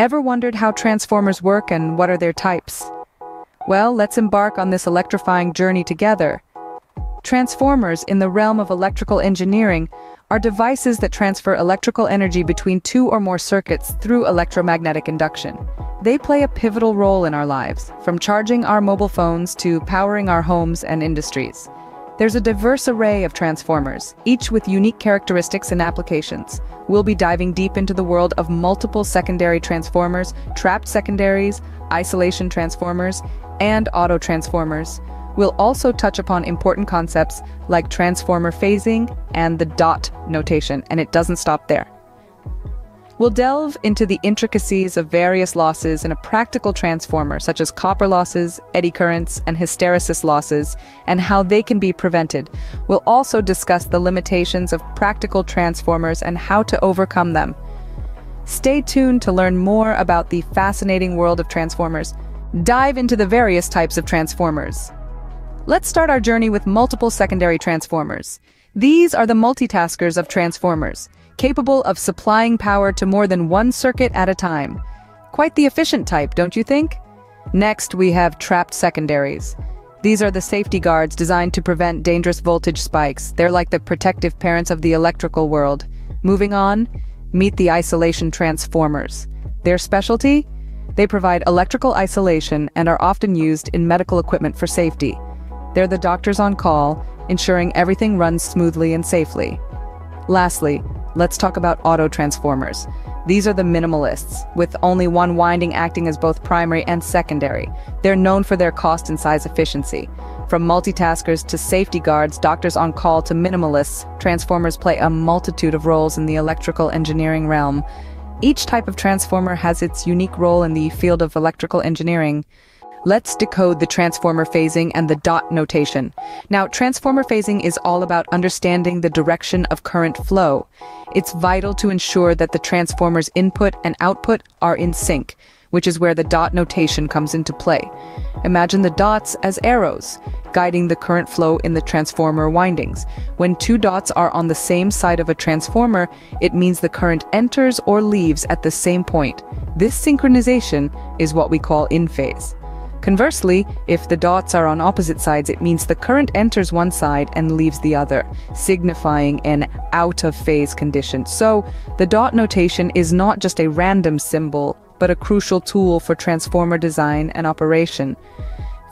Ever wondered how transformers work and what are their types? Well, let's embark on this electrifying journey together. Transformers, in the realm of electrical engineering, are devices that transfer electrical energy between two or more circuits through electromagnetic induction. They play a pivotal role in our lives, from charging our mobile phones to powering our homes and industries. There's a diverse array of transformers, each with unique characteristics and applications. We'll be diving deep into the world of multiple secondary transformers, trapped secondaries, isolation transformers, and auto transformers. We'll also touch upon important concepts like transformer phasing and the dot notation, and it doesn't stop there. We'll delve into the intricacies of various losses in a practical transformer, such as copper losses, eddy currents, and hysteresis losses, and how they can be prevented. We'll also discuss the limitations of practical transformers and how to overcome them. Stay tuned to learn more about the fascinating world of transformers. Dive into the various types of transformers. Let's start our journey with multiple secondary transformers. These are the multitaskers of transformers, capable of supplying power to more than one circuit at a time. Quite the efficient type, don't you think? Next, we have trapped secondaries. These are the safety guards designed to prevent dangerous voltage spikes. They're like the protective parents of the electrical world. Moving on, meet the isolation transformers. Their specialty? They provide electrical isolation and are often used in medical equipment for safety. They're the doctors on call, ensuring everything runs smoothly and safely. Lastly, let's talk about auto transformers. These are the minimalists, with only one winding acting as both primary and secondary. They're known for their cost and size efficiency. From multitaskers to safety guards, doctors on call to minimalists, transformers play a multitude of roles in the electrical engineering realm. Each type of transformer has its unique role in the field of electrical engineering. Let's decode the transformer phasing and the dot notation. Now, transformer phasing is all about understanding the direction of current flow. It's vital to ensure that the transformer's input and output are in sync, which is where the dot notation comes into play. Imagine the dots as arrows, guiding the current flow in the transformer windings. When two dots are on the same side of a transformer, it means the current enters or leaves at the same point. This synchronization is what we call in phase. Conversely, if the dots are on opposite sides, it means the current enters one side and leaves the other, signifying an out-of-phase condition. So, the dot notation is not just a random symbol, but a crucial tool for transformer design and operation.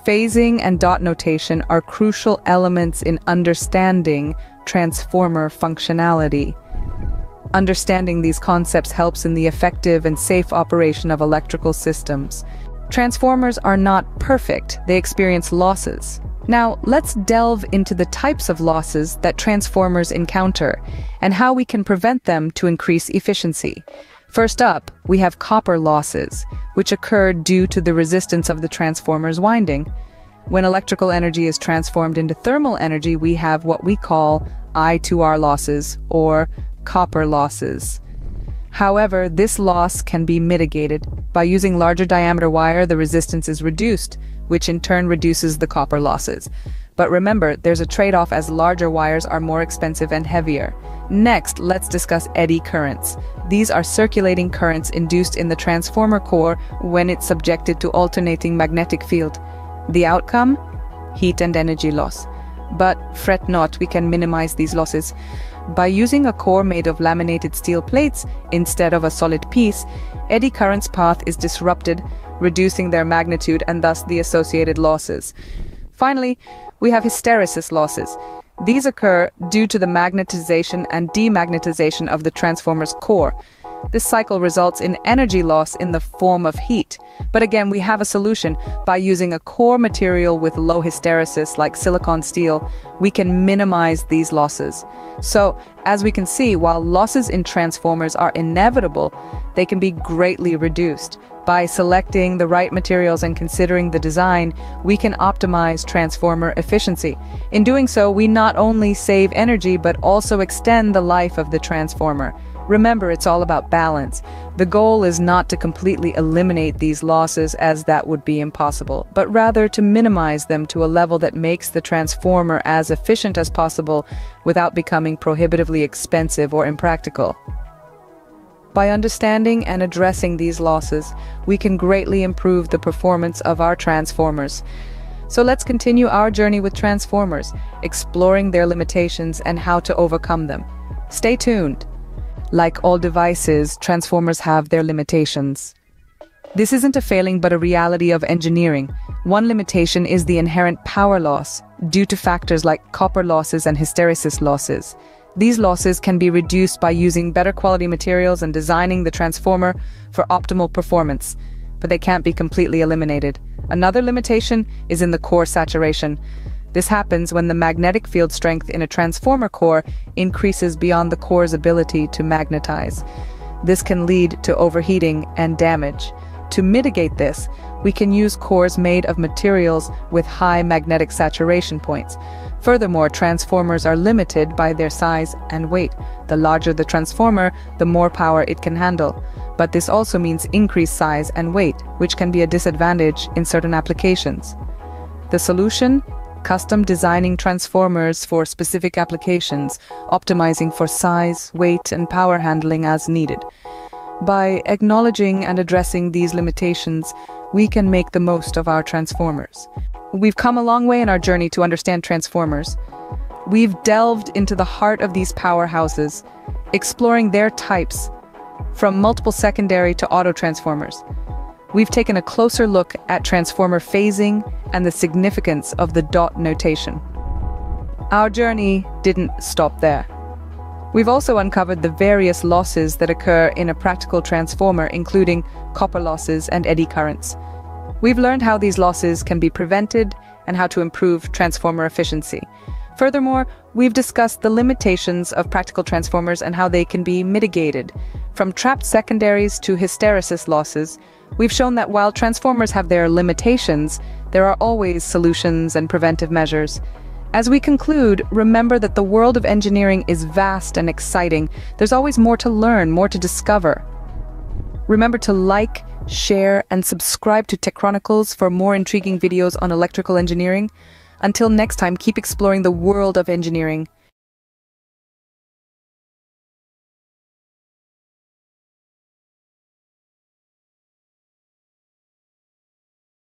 Phasing and dot notation are crucial elements in understanding transformer functionality. Understanding these concepts helps in the effective and safe operation of electrical systems. Transformers are not perfect, they experience losses. Now, let's delve into the types of losses that transformers encounter and how we can prevent them to increase efficiency. First up, we have copper losses, which occur due to the resistance of the transformer's winding. When electrical energy is transformed into thermal energy, we have what we call I2R losses, or copper losses. However, this loss can be mitigated. By using larger diameter wire, the resistance is reduced, which in turn reduces the copper losses. But remember, there's a trade-off as larger wires are more expensive and heavier. Next, let's discuss eddy currents. These are circulating currents induced in the transformer core when it's subjected to alternating magnetic field. The outcome? Heat and energy loss. But fret not, we can minimize these losses. By using a core made of laminated steel plates instead of a solid piece, eddy current's path is disrupted, reducing their magnitude and thus the associated losses. Finally, we have hysteresis losses. These occur due to the magnetization and demagnetization of the transformer's core. This cycle results in energy loss in the form of heat. But again, we have a solution. By using a core material with low hysteresis like silicon steel, we can minimize these losses. So, as we can see, while losses in transformers are inevitable, they can be greatly reduced. By selecting the right materials and considering the design, we can optimize transformer efficiency. In doing so, we not only save energy but also extend the life of the transformer. Remember, it's all about balance. The goal is not to completely eliminate these losses, as that would be impossible, but rather to minimize them to a level that makes the transformer as efficient as possible without becoming prohibitively expensive or impractical. By understanding and addressing these losses, we can greatly improve the performance of our transformers. So let's continue our journey with transformers, exploring their limitations and how to overcome them. Stay tuned. Like all devices, transformers have their limitations. This isn't a failing but a reality of engineering. One limitation is the inherent power loss, due to factors like copper losses and hysteresis losses. These losses can be reduced by using better quality materials and designing the transformer for optimal performance, but they can't be completely eliminated. Another limitation is in the core saturation. This happens when the magnetic field strength in a transformer core increases beyond the core's ability to magnetize. This can lead to overheating and damage. To mitigate this, we can use cores made of materials with high magnetic saturation points. Furthermore, transformers are limited by their size and weight. The larger the transformer, the more power it can handle. But this also means increased size and weight, which can be a disadvantage in certain applications. The solution? Custom designing transformers for specific applications, optimizing for size, weight, and power handling as needed. By acknowledging and addressing these limitations, we can make the most of our transformers. We've come a long way in our journey to understand transformers. We've delved into the heart of these powerhouses, exploring their types, from multiple secondary to auto transformers. We've taken a closer look at transformer phasing and the significance of the dot notation. Our journey didn't stop there. We've also uncovered the various losses that occur in a practical transformer, including copper losses and eddy currents. We've learned how these losses can be prevented and how to improve transformer efficiency. Furthermore, we've discussed the limitations of practical transformers and how they can be mitigated. From trapped secondaries to hysteresis losses, we've shown that while transformers have their limitations, there are always solutions and preventive measures. As we conclude, remember that the world of engineering is vast and exciting. There's always more to learn, more to discover. Remember to like, share, and subscribe to Tech Chronicles for more intriguing videos on electrical engineering. Until next time, keep exploring the world of engineering.